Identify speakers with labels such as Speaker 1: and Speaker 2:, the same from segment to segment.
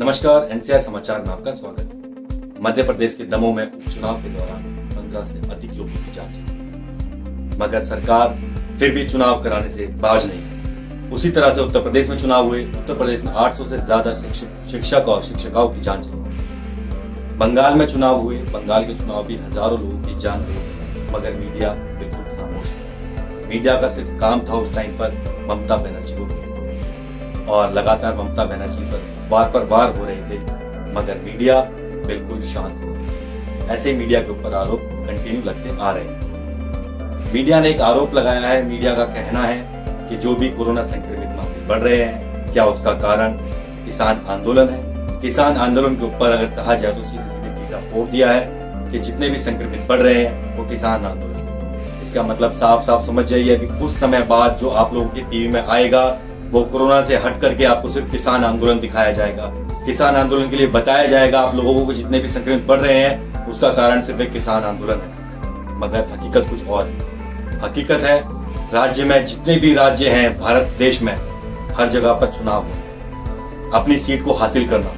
Speaker 1: नमस्कार, एनसीआर समाचार में आपका स्वागत है। मध्य प्रदेश के दमोह में उपचुनाव के दौरान 15 से अधिक लोगों की जांच है, मगर सरकार फिर भी चुनाव कराने से बाज नहीं है। उसी तरह से उत्तर प्रदेश में चुनाव हुए। उत्तर प्रदेश में 800 से ज्यादा शिक्षक और शिक्षिकाओं की जांच है। बंगाल में चुनाव हुए। बंगाल के चुनाव भी हजारों लोगों की जान गई, मगर मीडिया बिल्कुल खामोश है। मीडिया का सिर्फ काम था उस टाइम पर ममता बनर्जी को घेरना, और लगातार ममता बनर्जी पर वार पर वार हो रहे थे, मगर मीडिया बिल्कुल शांत हो। ऐसे मीडिया के ऊपर आरोप कंटिन्यू लगते आ रहे हैं। मीडिया ने एक आरोप लगाया है। मीडिया का कहना है कि जो भी कोरोना संक्रमित मामले बढ़ रहे हैं, क्या उसका कारण किसान आंदोलन है। किसान आंदोलन के ऊपर अगर कहा जाए तो सीधे सीधे टीका फोड़ दिया है कि जितने भी संक्रमित बढ़ रहे हैं वो किसान आंदोलन। इसका मतलब साफ साफ समझ जाइए, अभी कुछ समय बाद जो आप लोगों की टीवी में आएगा वो कोरोना से हट करके आपको सिर्फ किसान आंदोलन दिखाया जाएगा। किसान आंदोलन के लिए बताया जाएगा आप लोगों को जितने भी संक्रमित बढ़ रहे हैं उसका कारण सिर्फ एक किसान आंदोलन है, मगर हकीकत कुछ और है। हकीकत है राज्य में जितने भी राज्य हैं भारत देश में, हर जगह पर चुनाव है। अपनी सीट को हासिल करना,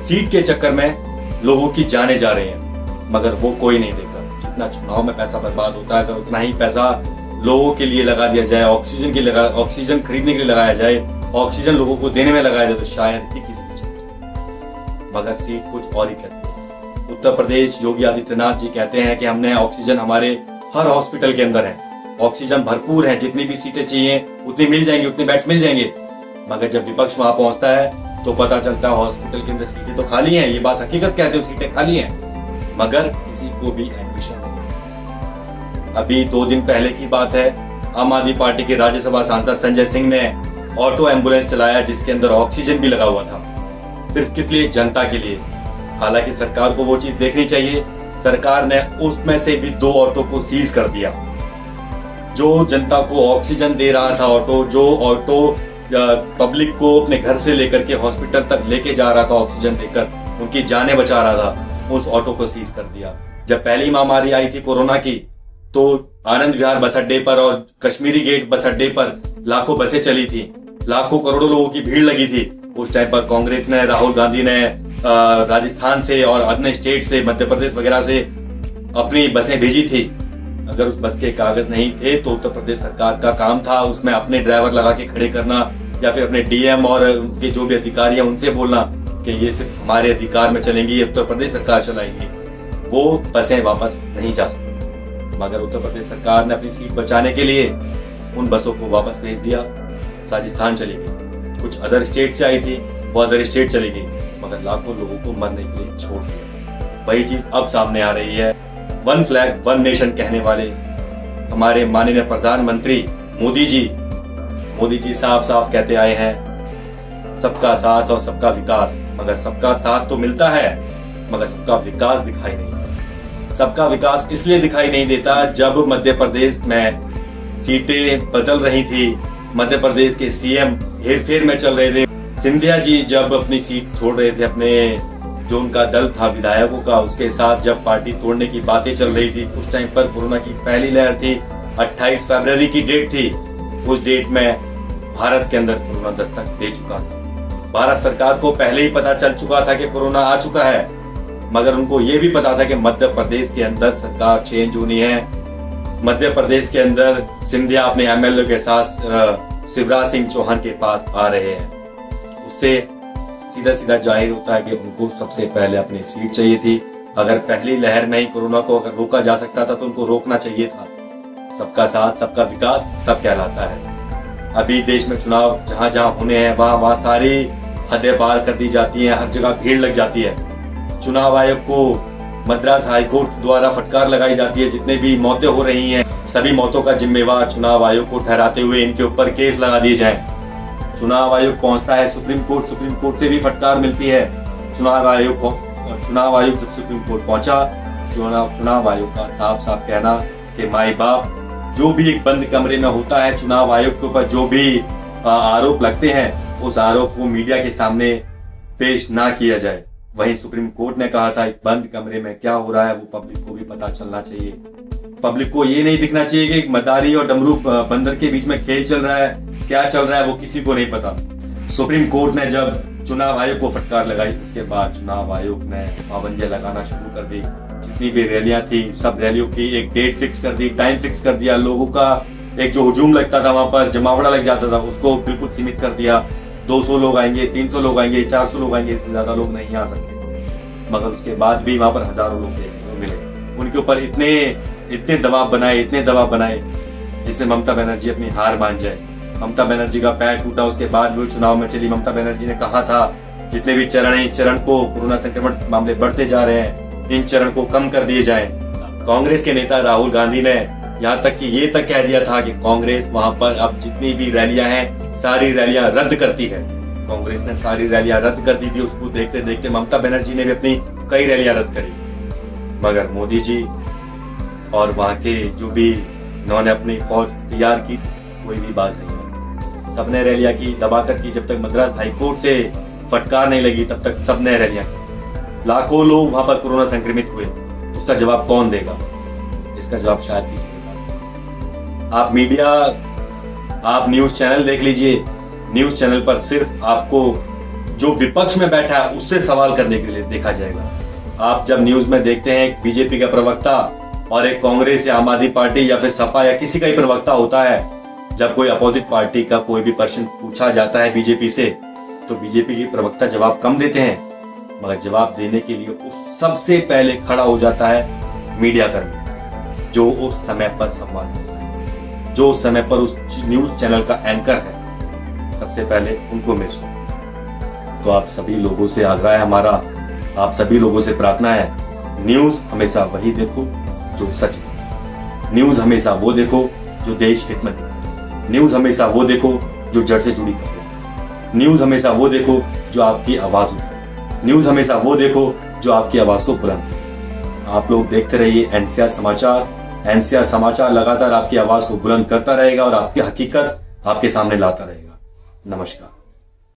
Speaker 1: सीट के चक्कर में लोगों की जाने जा रही हैं, मगर वो कोई नहीं देखा। जितना चुनाव में पैसा बर्बाद होता है, अगर उतना ही पैसा लोगों के लिए लगा दिया जाए, ऑक्सीजन खरीदने के लिए लगाया जाए, ऑक्सीजन लोगों को देने में लगाया जाए, तो शायद ही किसी को चले। मगर सीट कुछ और ही कहती है। उत्तर प्रदेश योगी आदित्यनाथ जी कहते हैं कि हमने ऑक्सीजन हमारे हर हॉस्पिटल के अंदर है, ऑक्सीजन भरपूर है, जितनी भी सीटें चाहिए उतनी मिल जाएंगी, उतने बेड्स मिल जाएंगे। मगर जब विपक्ष वहां पहुंचता है तो पता चलता है हॉस्पिटल के अंदर सीटें तो खाली हैं। ये बात हकीकत कहते हो, सीटें खाली हैं, मगर किसी को भी एडमिशन नहीं। अभी 2 दिन पहले की बात है, आम आदमी पार्टी के राज्यसभा सांसद संजय सिंह ने ऑटो एम्बुलेंस चलाया जिसके अंदर ऑक्सीजन भी लगा हुआ था। सिर्फ किस लिए? जनता के लिए। हालांकि सरकार को वो चीज देखनी चाहिए। सरकार ने उसमें से भी 2 ऑटो को सीज कर दिया। जो जनता को ऑक्सीजन दे रहा था ऑटो, जो ऑटो पब्लिक को अपने घर से लेकर के हॉस्पिटल तक लेके जा रहा था ऑक्सीजन देकर, उनकी जानें बचा रहा था, उस ऑटो को सीज कर दिया। जब पहली महामारी आई थी कोरोना की, तो आनंद विहार बस अड्डे पर और कश्मीरी गेट बस अड्डे पर लाखों बसें चली थी, लाखों करोड़ों लोगों की भीड़ लगी थी। उस टाइम पर कांग्रेस ने, राहुल गांधी ने राजस्थान से और अन्य स्टेट से, मध्य प्रदेश वगैरह से अपनी बसें भेजी थी। अगर उस बस के कागज नहीं थे तो उत्तर प्रदेश सरकार का काम था उसमें अपने ड्राइवर लगा के खड़े करना, या फिर अपने डीएम और उनके जो भी अधिकारी हैं उनसे बोलना कि ये सिर्फ हमारे अधिकार में चलेंगी, ये उत्तर प्रदेश सरकार चलाएगी। वो बसें वापस नहीं जा सकती, मगर उत्तर प्रदेश सरकार ने अपनी सीट बचाने के लिए उन बसों को वापस भेज दिया। राजस्थान चली गई, कुछ अदर स्टेट से आई थी, वो अदर स्टेट चली गई, मगर लाखों लोगों को मरने के लिए छोड़ दिया। वही चीज अब सामने आ रही है। वन फ्लैग वन नेशन कहने वाले हमारे माननीय प्रधानमंत्री मोदी जी साफ साफ कहते आए हैं सबका साथ और सबका विकास, मगर सबका साथ तो मिलता है मगर सबका विकास दिखाई नहीं देता। सबका विकास इसलिए दिखाई नहीं देता जब मध्य प्रदेश में सीटें बदल रही थी, मध्य प्रदेश के सीएम हेरफेर में चल रहे थे। सिंधिया जी जब अपनी सीट छोड़ रहे थे, अपने जो उनका दल था विधायकों का, उसके साथ जब पार्टी तोड़ने की बातें चल रही थी, उस टाइम पर कोरोना की पहली लहर थी, 28 फरवरी की डेट थी। उस डेट में भारत के अंदर कोरोना दस्तक दे चुका था। भारत सरकार को पहले ही पता चल चुका था कि कोरोना आ चुका है, मगर उनको ये भी पता था कि मध्य प्रदेश के अंदर सरकार चेंज होनी है। मध्य प्रदेश के अंदर सिंधिया अपने एमएलए के साथ शिवराज सिंह चौहान के पास आ रहे हैं। उससे सीधा सीधा जाहिर होता है कि उनको सबसे पहले अपनी सीट चाहिए थी। अगर पहली लहर में ही कोरोना को अगर रोका जा सकता था तो उनको रोकना चाहिए था। सबका साथ सबका विकास तब कहलाता है। अभी देश में चुनाव जहां जहां होने हैं वहां सारी हदें पार कर दी जाती हैं, हर जगह भीड़ लग जाती है। चुनाव आयोग को मद्रास हाईकोर्ट द्वारा फटकार लगाई जाती है। जितने भी मौतें हो रही हैं सभी मौतों का जिम्मेवार चुनाव आयोग को ठहराते हुए इनके ऊपर केस लगा दिए जाएं। चुनाव आयोग पहुंचता है सुप्रीम कोर्ट से भी फटकार मिलती है। चुनाव आयोग जब सुप्रीम कोर्ट पहुंचा, चुनाव आयोग का साफ साफ कहना कि माई बाप, जो भी एक बंद कमरे में होता है, चुनाव आयोग के ऊपर जो भी आरोप लगते हैं उस आरोप को मीडिया के सामने पेश ना किया जाए। वहीं सुप्रीम कोर्ट ने कहा था एक बंद कमरे में क्या हो रहा है वो पब्लिक को भी पता चलना चाहिए। पब्लिक को ये नहीं दिखना चाहिए कि एक मदारी और डमरू बंदर के बीच में खेल चल रहा है, क्या चल रहा है वो किसी को नहीं पता। सुप्रीम कोर्ट ने जब चुनाव आयोग को फटकार लगाई। उसके बाद चुनाव आयोग ने पाबंदियां लगाना शुरू कर दी। जितनी भी रैलियां थी सब रैलियों की एक डेट फिक्स कर दी, टाइम फिक्स कर दिया। लोगों का एक जो हुजूम लगता था, वहां पर जमावड़ा लग जाता था, उसको बिल्कुल सीमित कर दिया। 200 लोग आएंगे, 300 लोग आएंगे, 400 लोग आएंगे, इससे ज्यादा लोग नहीं आ सकते। मगर उसके बाद भी वहां पर हजारों लोग देखने को मिले। उनके ऊपर इतने दबाव बनाए जिससे ममता बनर्जी अपनी हार मान जाए। ममता बनर्जी का पैर टूटा, उसके बाद वो चुनाव में चली। ममता बनर्जी ने कहा था जितने भी चरण है, इस चरण को कोरोना संक्रमण मामले बढ़ते जा रहे हैं, इन चरण को कम कर दिए जाएं। कांग्रेस के नेता राहुल गांधी ने यहाँ तक कि ये तक कह दिया था कि कांग्रेस वहां पर अब जितनी भी रैलियां हैं सारी रैलियां रद्द करती है। कांग्रेस ने सारी रैलियां रद्द कर दी थी। उसको देखते देखते ममता बनर्जी ने भी अपनी कई रैलियां रद्द करी। मगर मोदी जी और वहां के जो भी इन्होंने अपनी फौज तैयार की, कोई भी बात नहीं है। सबने रैलियां की, दबाकर की। जब तक मद्रास हाईकोर्ट से फटकार नहीं लगी तब तक सबने रैलियां की। लाखों लोग वहां पर कोरोना संक्रमित हुए। उसका जवाब कौन देगा? इसका जवाब शायद किसी के पास नहीं। आप मीडिया, आप न्यूज चैनल देख लीजिए। न्यूज चैनल पर सिर्फ आपको जो विपक्ष में बैठा है उससे सवाल करने के लिए देखा जाएगा। आप जब न्यूज में देखते हैं एक बीजेपी का प्रवक्ता और एक कांग्रेस या आम आदमी पार्टी या फिर सपा या किसी का ही प्रवक्ता होता है, जब कोई अपोजिट पार्टी का कोई भी प्रश्न पूछा जाता है बीजेपी से, तो बीजेपी के प्रवक्ता जवाब कम देते हैं। मगर जवाब देने के लिए उस सबसे पहले खड़ा हो जाता है मीडिया कर्मी, जो उस समय पर सम्मान होता है, जो उस समय पर उस न्यूज चैनल का एंकर है। सबसे पहले उनको मिल जाए। तो आप सभी लोगों से आग्रह है हमारा, आप सभी लोगों से प्रार्थना है, न्यूज हमेशा वही देखो जो सच है। न्यूज हमेशा वो देखो जो देश हित में है। न्यूज हमेशा वो देखो जो जड़ से जुड़ी खबरें। न्यूज हमेशा वो देखो जो आपकी आवाज उठाए। न्यूज हमेशा वो देखो जो आपकी आवाज को बुलंद करे। आप लोग देखते रहिए एनसीआर समाचार। एनसीआर समाचार लगातार आपकी आवाज को बुलंद करता रहेगा और आपकी हकीकत आपके सामने लाता रहेगा। नमस्कार।